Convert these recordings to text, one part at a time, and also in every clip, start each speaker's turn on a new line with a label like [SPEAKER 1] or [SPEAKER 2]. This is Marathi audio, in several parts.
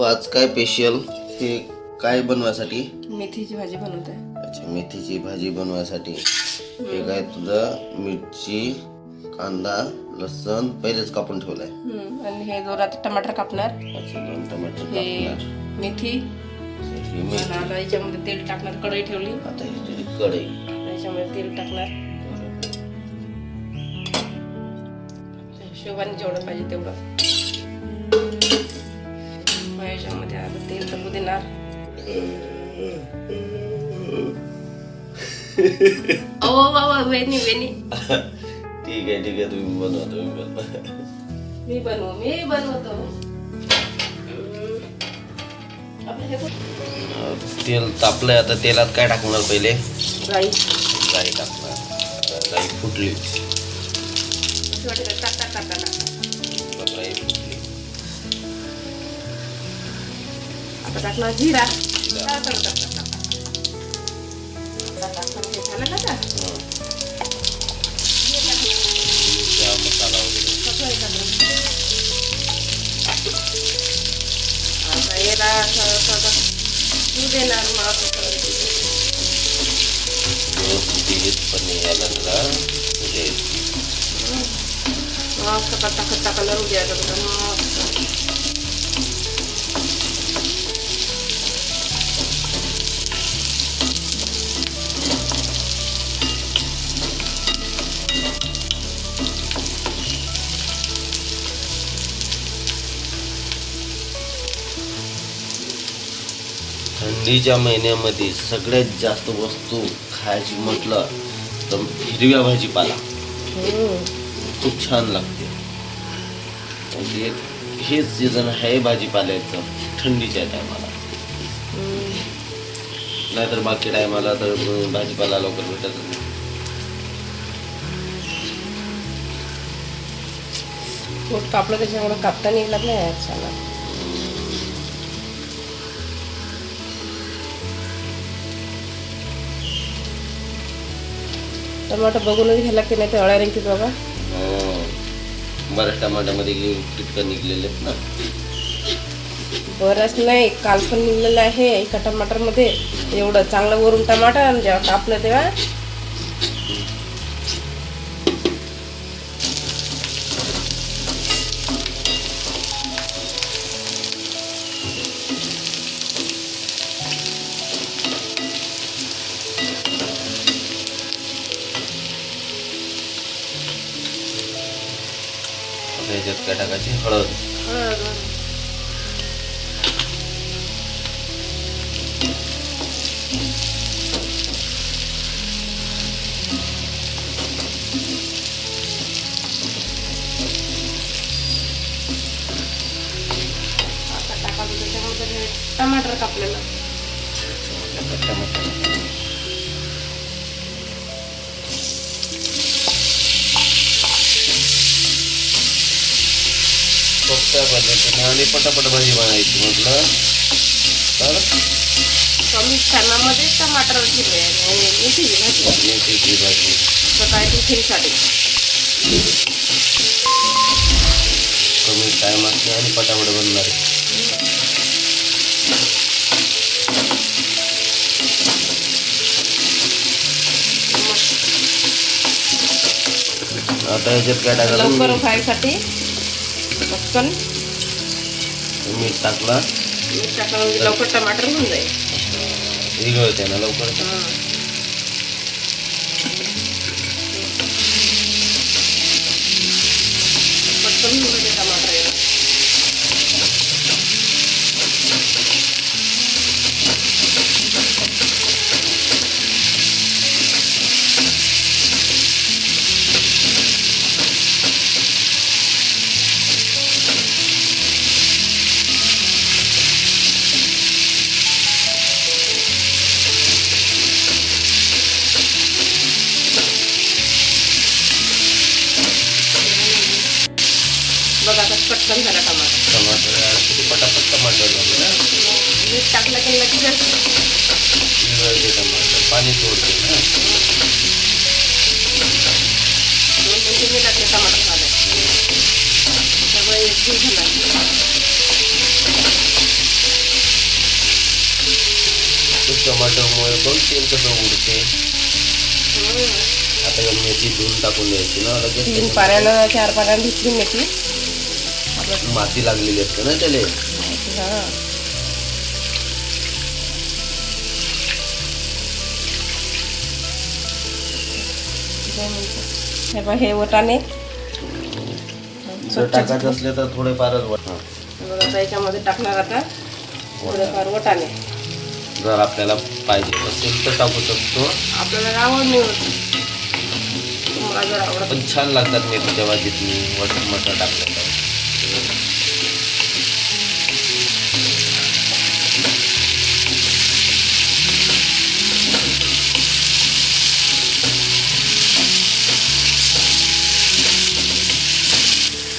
[SPEAKER 1] आज काय स्पेशल हे काय बनवायसाठी?
[SPEAKER 2] मेथीची भाजी बनवत आहे.
[SPEAKER 1] अच्छा, मेथीची भाजी बनवायसाठी हे काय तुझं मिरची, कांदा, लसूण पहिलेच कापून ठेवलाय.
[SPEAKER 2] आणि हे जोरात टमाटर कापणार.
[SPEAKER 1] अच्छा, 2 टमाटर
[SPEAKER 2] हे
[SPEAKER 1] कापणार.
[SPEAKER 2] मेथी.
[SPEAKER 1] ही मेथी.
[SPEAKER 2] आता याच्यामध्ये तेल टाकणार. कढई ठेवली.
[SPEAKER 1] आता ही तुझी कढई.
[SPEAKER 2] याच्यामध्ये तेल टाकणार. हिशोबाने जेवढं पाहिजे तेवढं. याच्यामध्ये आता तेल टाकू देणार. ओ बाबा वेणी
[SPEAKER 1] ठीक आहे तुम्ही बनवा.
[SPEAKER 2] मी बनवतो.
[SPEAKER 1] तेल तापलंय. आता तेलात काय टाकणार पहिले?
[SPEAKER 2] राई
[SPEAKER 1] टाकणार. राई फुटली. राई फुटली.
[SPEAKER 2] आता टाकणार जिरा.
[SPEAKER 1] मसाला वगैरे व्यवस्थितपणे याला
[SPEAKER 2] खट्टा कलर हो गया
[SPEAKER 1] थंडीच्या महिन्यामध्ये सगळ्यात जास्त वस्तू खायची म्हटलं तर हिरव्या भाजीपाला खूप छान लागते. म्हणजे हेच सीझन आहे भाजीपाल्याचं थंडीच्या टायमाला. नाहीतर बाकी टायमाला तर भाजीपाला लवकर भेटत नाही.
[SPEAKER 2] पोट कापलं त्याच्यामुळे कापता निघला नाही यार छान. टमाटर बघूनच घ्यायला की नाही ते अळ्या निघतात बाबा.
[SPEAKER 1] बऱ्याच टमाट्यामध्ये कीटक निघलेले आहेत ना.
[SPEAKER 2] बरंच नाही, काल पण निघलेलं आहे एका टमाटर मध्ये. एवढं चांगलं वरून टमाटर आणि जेव्हा कापलं तेव्हा
[SPEAKER 1] याच्यात काय टाकायची? हळद.
[SPEAKER 2] आता टाकायचं त्याच्यामध्ये टमाटर कापलेलं.
[SPEAKER 1] सोप्या पद्धतीने आणि पटापट भाजी बनायची म्हटलं तर
[SPEAKER 2] कमी टायमामध्ये टमाटर ठेवले आणि मेथीची भाजी.
[SPEAKER 1] मेथीची भाजी
[SPEAKER 2] सकाळी टिफिनसाठी.
[SPEAKER 1] कमी टायमात आणि पटापट बनणार आहे. आता याच्यात काय टाकायचं?
[SPEAKER 2] लवकर फ्रायसाठी पटकन
[SPEAKER 1] मीठ टाकला.
[SPEAKER 2] मीठ टाकलं लवकर टमाटर होऊन जाईल.
[SPEAKER 1] विरघळते ना लवकर.
[SPEAKER 2] पटकन होऊन जाते टमाटर. बघा आता पटकन झाला टमाटर.
[SPEAKER 1] किती पटापट टमाटर झाले ना.
[SPEAKER 2] मीठ टाकलं की लगेच
[SPEAKER 1] विरघळते टमाटर, पाणी सोडते ना.
[SPEAKER 2] 2 मिनिटं मी टाकले टमाटर झाले. त्यामुळे एक झाला.
[SPEAKER 1] टमाटरमुळे पण तेल कसं उडते. आता या मेथी धुवून टाकून द्यायची ना लगेच.
[SPEAKER 2] 3 पाण्यानं 4 पाण्यानं धुतली मेथी.
[SPEAKER 1] माती लागलेली असते ना त्याला.
[SPEAKER 2] हा हे वटाणे
[SPEAKER 1] जर टाकायचं असले तर थोडेफारच
[SPEAKER 2] बघा आता याच्यामध्ये टाकणार आता थोडेफार वटाणे.
[SPEAKER 1] जर आपल्याला पाहिजे असेल तर टाकू शकतो.
[SPEAKER 2] आपल्याला आवड निवड मला जर आवडत
[SPEAKER 1] पण छान लागतात मेथीच्या भाजीत मटर टाकलं तर.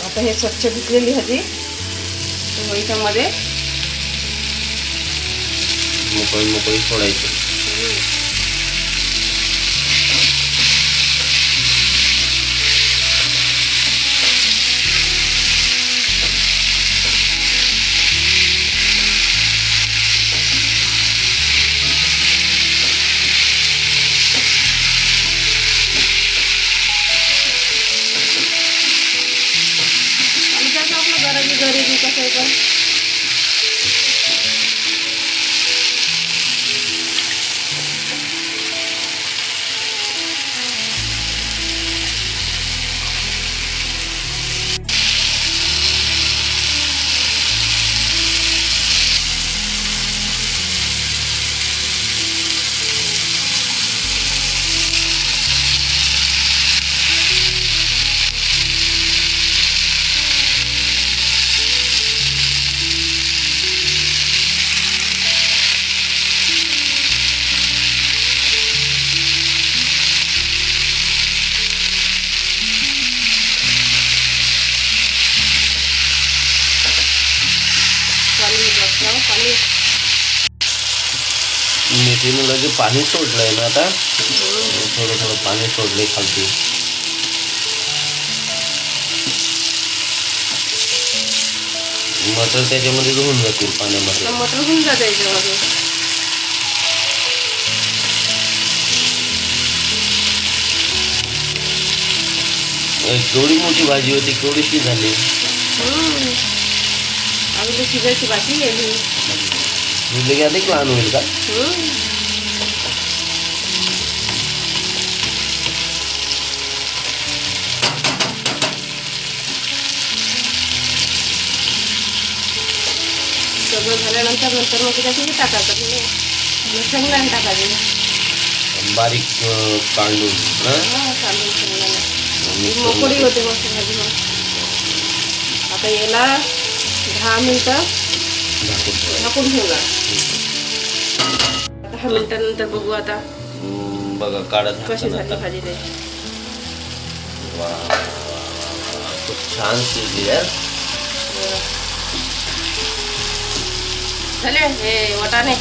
[SPEAKER 2] आता हे स्वच्छ धुतलेली भाजी याच्यामध्ये
[SPEAKER 1] मोकळी सोडायची.
[SPEAKER 2] गरीबी कसं आहे पण
[SPEAKER 1] मेथीनं लगे पाणी सोडलंय ना आता. थोडं पाणी सोडले खालती. मटर त्याच्यामध्ये धुवून जातील पाण्यामध्ये.
[SPEAKER 2] मटर होऊन जाते याच्यामध्ये.
[SPEAKER 1] केवढी मोठी भाजी होती केवढीशी झाली.
[SPEAKER 2] अजून शिजायची बाकी आहे.
[SPEAKER 1] म्हणजे अधिक लहान होईल का.
[SPEAKER 2] सगळं झाल्यानंतर मग त्याच्यात टाकायचं शेंगदाणे टाकायचे
[SPEAKER 1] बारीक कांडून.
[SPEAKER 2] कांदून शेंगदाणे मोकळी होते मस्त भाजी. मग आता याला 10 मिनिटं झाकून ठेवणार. 10 मिनिटानंतर बघू आता
[SPEAKER 1] बघा काढत
[SPEAKER 2] कशी झाली भाजी ते.
[SPEAKER 1] खूप छान शिजली यार.
[SPEAKER 2] झाले हे वटाणे.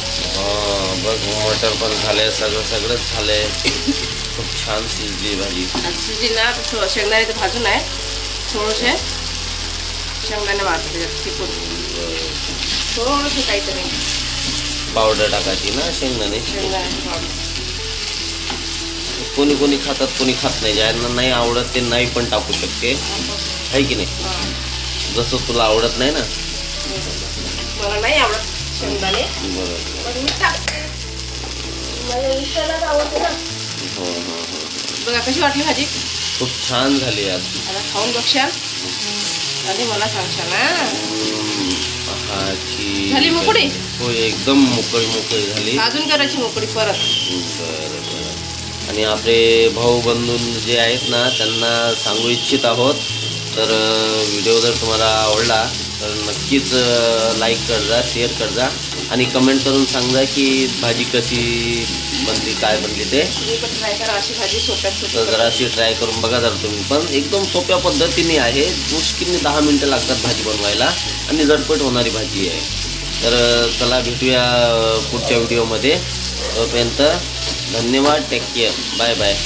[SPEAKER 1] बघ मटर पण झाले सगळंच झालंय. खूप छान शिजली भाजी.
[SPEAKER 2] शिजली ना शेंगदाणे तर भाजून आहे. थोडेसे शेंगदाणे भाजले तिकून थोडंसं काहीतरी
[SPEAKER 1] पावडर टाकायची ना शेंगदाणे.
[SPEAKER 2] शेंगदाणे
[SPEAKER 1] कोणी कोणी खातात कोणी खात नाही. ज्यांना नाही आवडत ते नाही पण टाकू शकते आहे की नाही. जसं तुला आवडत नाही ना.
[SPEAKER 2] मला नाही आवडत शेंगदाणे पण मी टाकते. मला आवडते ना. बघा कशी वाटली भाजी.
[SPEAKER 1] खूप छान झाली यार.
[SPEAKER 2] आता खाऊन बघशाल आणि मला सांगशाल ना. झाली मोकळी.
[SPEAKER 1] हो एकदम मोकळी झाली.
[SPEAKER 2] अजून करायची मोकळी परत.
[SPEAKER 1] बरं. आणि आपले भाऊ बंधू जे आहेत ना त्यांना सांगू इच्छित आहोत तर व्हिडिओ जर तुम्हाला आवडला तर नक्कीच लाईक कर जा शेअर कर जा आणि कमेंट करून सांगा की भाजी कशी बनली काय बनली ते.
[SPEAKER 2] तुम्ही पण ट्राय करा अशी भाजी सोप्यात.
[SPEAKER 1] तर जराशी ट्राय करून बघा जरा तुम्ही पण. एकदम सोप्या पद्धतीने आहे. मुश्किलने 10 मिनटं लागतात भाजी बनवायला आणि झटपट होणारी भाजी आहे. तर चला भेटूया पुढच्या व्हिडिओमध्ये. तोपर्यंत धन्यवाद. Take care. Bye bye.